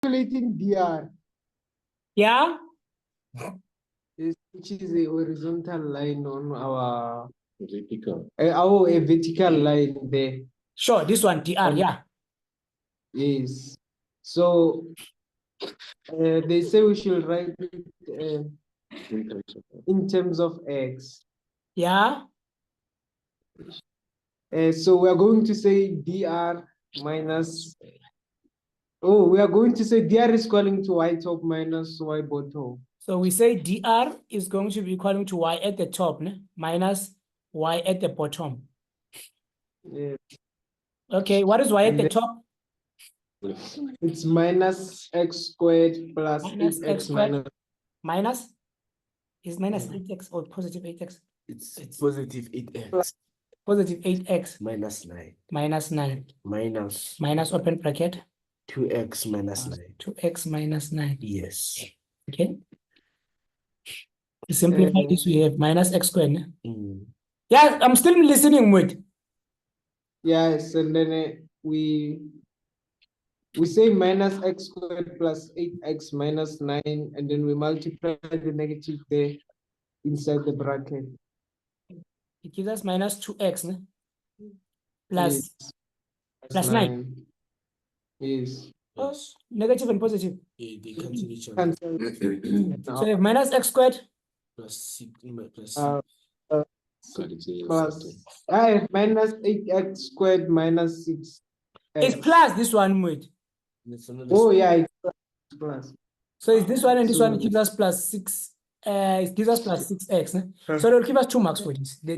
calculating dr, Yeah. which is a horizontal line on our vertical, a vertical line there. Sure. This one, dr. Yeah. Yes. So they say we should write it in terms of x. Yeah. So we are going to say dr minus. Oh, we are going to say dr is equaling to y top minus y bottom. So we say dr is going to be equaling to y at the top, ne? Minus y at the bottom. Yeah. Okay, what is y at And the then top? it's minus x squared plus Minus 8x x squared. minus. Minus? Is minus 8x or positive 8x? It's positive 8x. Positive 8x. Minus 9. Minus 9. Minus Minus open bracket. 2x minus 9. 2x minus 9. Yes. Okay. To simplify this, we have minus x squared. Ne? Yeah, I'm still listening with. Yes, and then we say minus x squared plus 8x minus 9, and then we multiply the negative there inside the bracket. It gives us minus 2x ne? Plus, Yes. plus 9. Yes. Yes. Negative and positive. Yeah, they cancel each other. Cancel. So we have minus x squared. Plus 6. Plus 6. Plus minus 8x squared minus 6. It's plus this one with. Oh yeah, it's plus. So it's this one and this So- one gives us plus 6. It gives us plus 6x. Ne? So they'll give us 2 marks for this. They're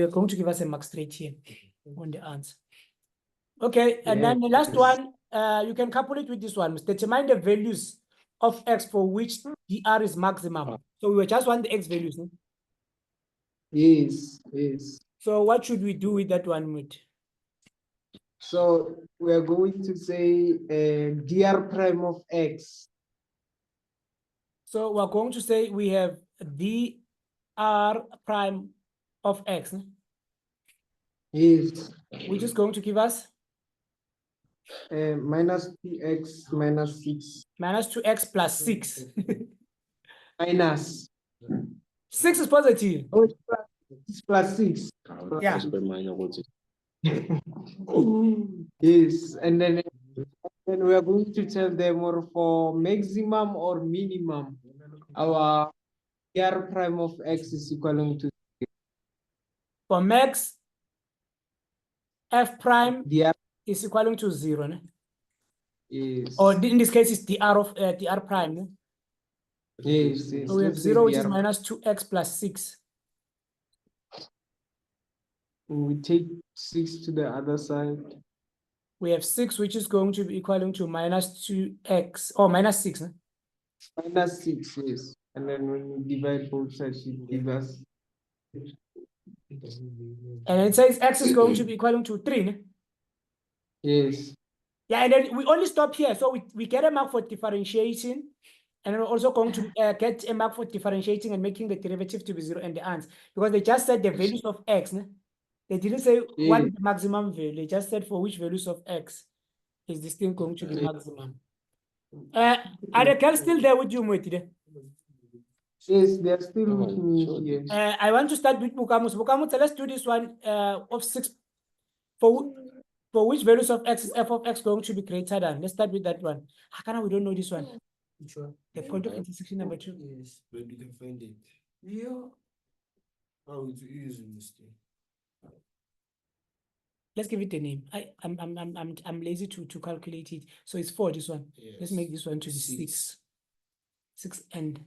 going to give us a mark straight here on the answer. Okay, and then the last one, you can couple it with this one. Determine the values of x for which dr is maximum. So we just want the x values. Ne? Yes, yes. So what should we do with that one with? So we are going to say dr prime of x. So we're going to say we have dr prime of x, ne? Yes. Which is going to give us Minus 2x minus 6. minus 2x plus 6. Minus. 6 is positive. Oh, it's plus 6. Yeah. Yes, and then we are going to tell them or for maximum or minimum, our r prime of x is equal to For max, f prime dr. is equal to 0. Ne? Yes. Or in this case, it's dr of dr prime. Ne? Yes, yes. So we have Let's say 0, which is dr. minus 2x plus 6. We take 6 to the other side. We have 6, which is going to be equal to minus 2x, or minus 6. Ne? Minus 6, yes. And then when we divide both sides, it gives us. And it says x is going to be equal to 3. Ne? Yes. Yeah, and then we only stop here. So we get a mark for differentiation. And we're also going to get a mark for differentiating and making the derivative to be 0 and the answer. Because they just said the values of x. Ne? They didn't say what is the maximum value. They just said for which values of x is this thing going to be maximum. Are the girls still there with you, Mwetide? Yes, they are still with me here. I want to start with Bukamus. Bukamus, let's do this one of 6. For which values of x is f of x going to be greater than? Let's start with that one. How come we don't know this one? Sure. The point of intersection number 2. Yes, but you can find it. Yeah. How to use it? Let's give it a name. I'm lazy to calculate it. So it's 4, this one. Yes. Let's make this one to be 6. 6 and.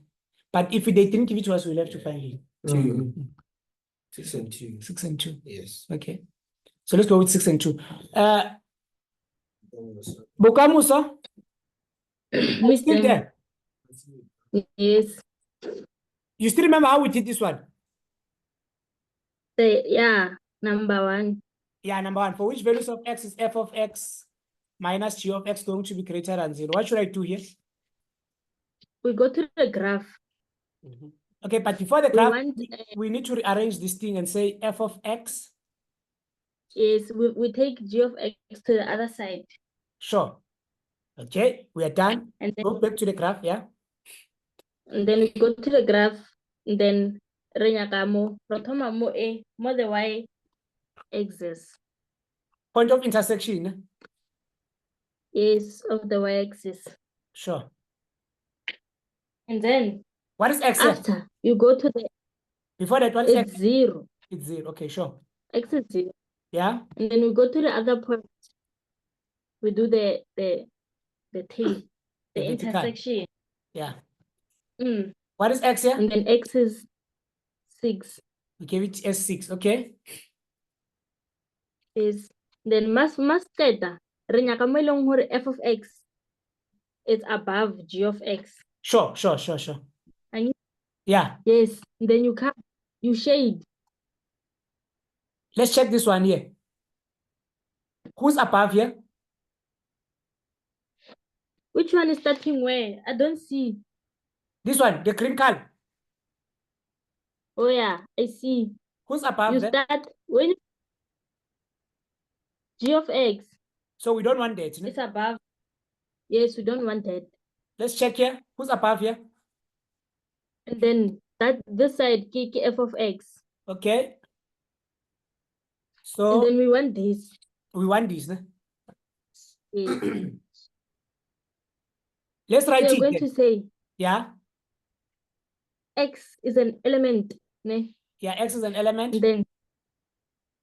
But if they didn't give it to us, we'll have to find it. 6 and 2. 6 and 2. Yes. Okay. So let's go with 6 and 2. Bokamusa? Still there? Yes. You still remember how we did this one? Yeah, number 1. Yeah, number 1. For which values of x is f of x minus g of x going to be greater than 0? What should I do here? We go to the graph. Okay, but before the graph, want, we need to rearrange this thing and say f of x. Yes, we take g of x to the other side. Sure. Okay, we are done. And then, Go back to the graph, yeah? and then we go to the graph, and then re nyaka mo the y axis. Point of intersection. Yes, of the y axis. Sure. And then What is x here? after you go to the Before that, what is it's x? 0. It's 0. Okay, sure. X is 0. Yeah? And then we go to the other point. We do the thing, The the vertical. intersection. Yeah. Mm. What is x here? And then x is 6. We give it S6, okay? Is then mas qeta re nyaka mo e leng hore f of x is above g of x. Sure. And Yeah. yes, then you shade. Let's check this one here. Who's above here? Which one is starting where? I don't see. This one, the green color. Oh yeah, I see. Who's above You there? start when g of x So we don't want that. No? is above. Yes, we don't want that. Let's check here. Who's above here? And then this side f of x. Okay. And So then we want this. we want this. No? Yes. Let's write We're it. going Then. to say Yeah. x is an element. Ne? Yeah, x is an element. And then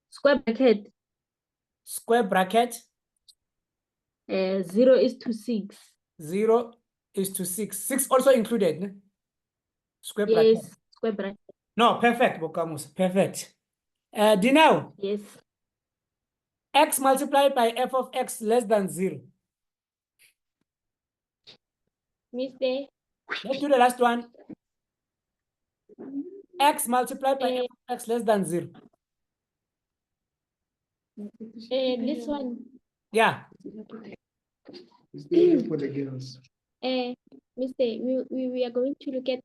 square bracket. Square bracket. 0 is to 6. 0 is to 6. 6 also included. No? Square bracket. Yes, square bracket. No, perfect, Bokamus. Perfect. Dinao, Yes. x multiplied by f of x less than 0. Mister, Let's do the last one. X multiplied by f of x less than 0. this one. Yeah. It's the for the girls. Mister, we are going to look at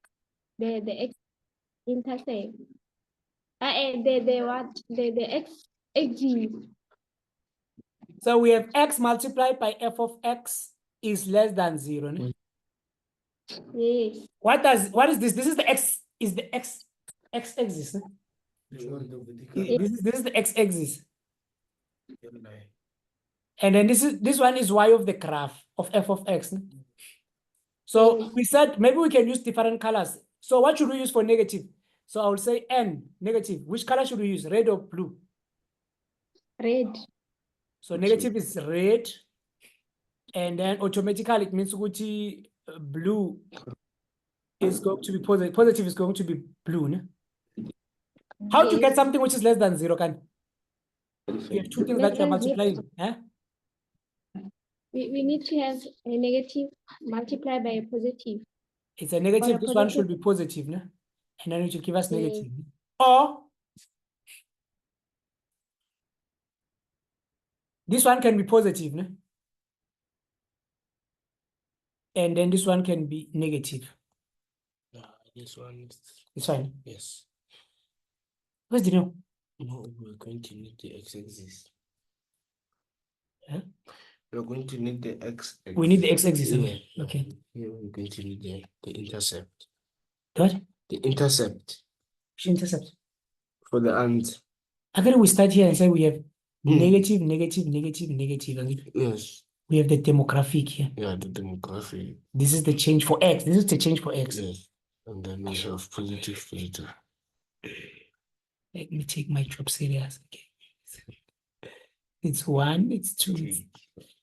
the x intercept. The what? The x. So we have x multiplied by f of x is less than 0. No? Yes. What is this? This is the x axis. No? This is the x axis. And then this one is y of the graph of f of x. No? So we said maybe we can use different colors. So what should we use for negative? So I will say n, negative. Which color should we use? Red or blue? Red. So negative is red. And then automatically it means blue is going to be positive. Positive is going to be blue. No? How to get something which is less than 0? You have two things that you are multiplying. Eh? We need to have a negative multiplied by a positive. It's a negative. Or a This one positive. should be positive. No? And then it will give us negative. Or this one can be positive. No? And then this one can be negative. This one. It's fine. Yes. What's the no? No, we're going to need the x-axis. Huh? We're going to need the x-axis. We need the x-axis. Yeah. Okay. Here we're going to need the intercept. What? The intercept Which intercept? for the ant. Again, we start here and say we have negative, negative, negative, negative. And Yes. we have the demographic here. Yeah, the demographic. This is the change for x. This is the change for x. Yes. And then we have positive, positive. Let me take my job serious. Okay. It's 1, it's 2.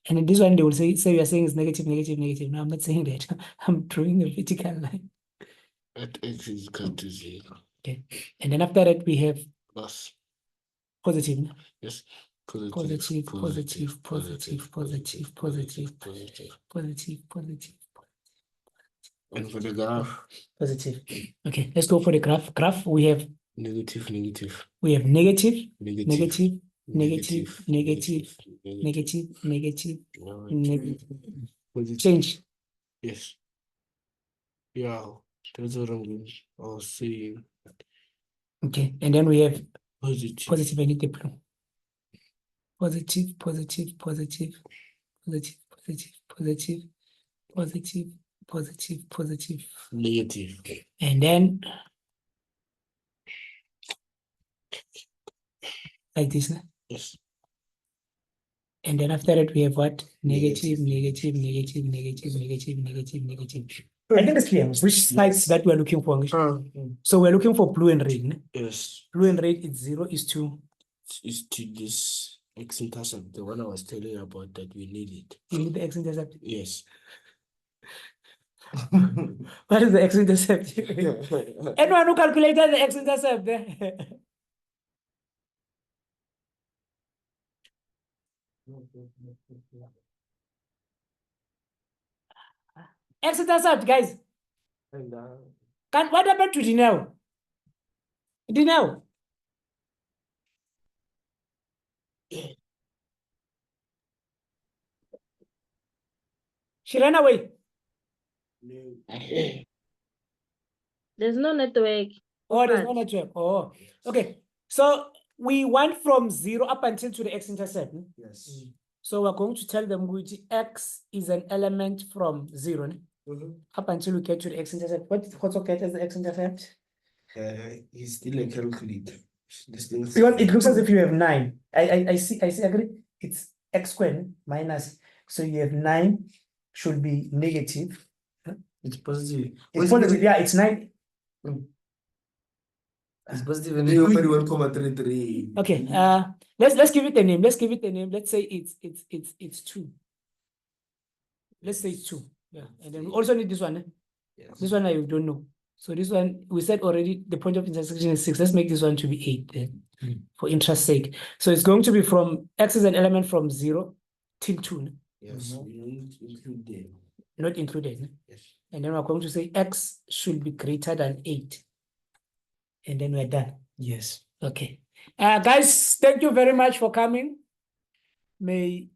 And in this one, they will say you are saying it's negative, negative, negative. No, I'm not saying that. I'm drawing a vertical line. At x is equal to 0. Okay. And then after that, we have Plus. positive. No? Yes. Positive, positive, positive, positive, positive, positive, positive. And for the graph, Positive. Okay, let's go for the graph. Graph, we have negative, negative, we have negative, negative, negative, negative, negative, negative, negative. Positive. Change. Yes. Yeah, that's what I'm going to say. Okay, and then we have Positive. positive and the blue. Positive, positive, positive, positive, positive, positive, positive, positive, positive. Negative. And then like this. Yes. And then after that, we have what? Negative, Negative. negative, negative, negative, negative, negative, negative. I think it's clear which sides that we're looking for. So we're looking for blue and red. Ne? Yes. Blue and red is 0 is 2. Is to this x-intercept, the one I was telling you about that we need it. You need the x-intercept. Yes. What is the x-intercept? Anyone who calculated the x-intercept there? X-intercept, guys. What happened to Dineo? Dineo? She ran away. There's no network. Oh, there's no network. Oh, okay. So we went from 0 up until to the x-intercept. Yes. So we're going to tell them which x is an element from 0 up until we get to the x-intercept. What's okay as the x-intercept? He's still a calculator. Because it looks as if you have 9. I see, agree. It's x squared minus. So you have 9 should be negative. It's positive. It's positive, yeah, it's 9. It's positive and 1.33. Okay, let's give it a name. Let's give it a name. Let's say it's 2. Let's say it's 2. Yeah, and then we also need this one. Yes. This one I don't know. So this one we said already the point of intersection is 6. Let's make this one to be 8 then, for interest sake. So it's going to be from x is an element from 0 till 2. Yes, we don't include them. Not included. Yes. And then we're going to say x should be greater than 8. And then we're done. Yes. Okay. Guys, thank you very much for coming. May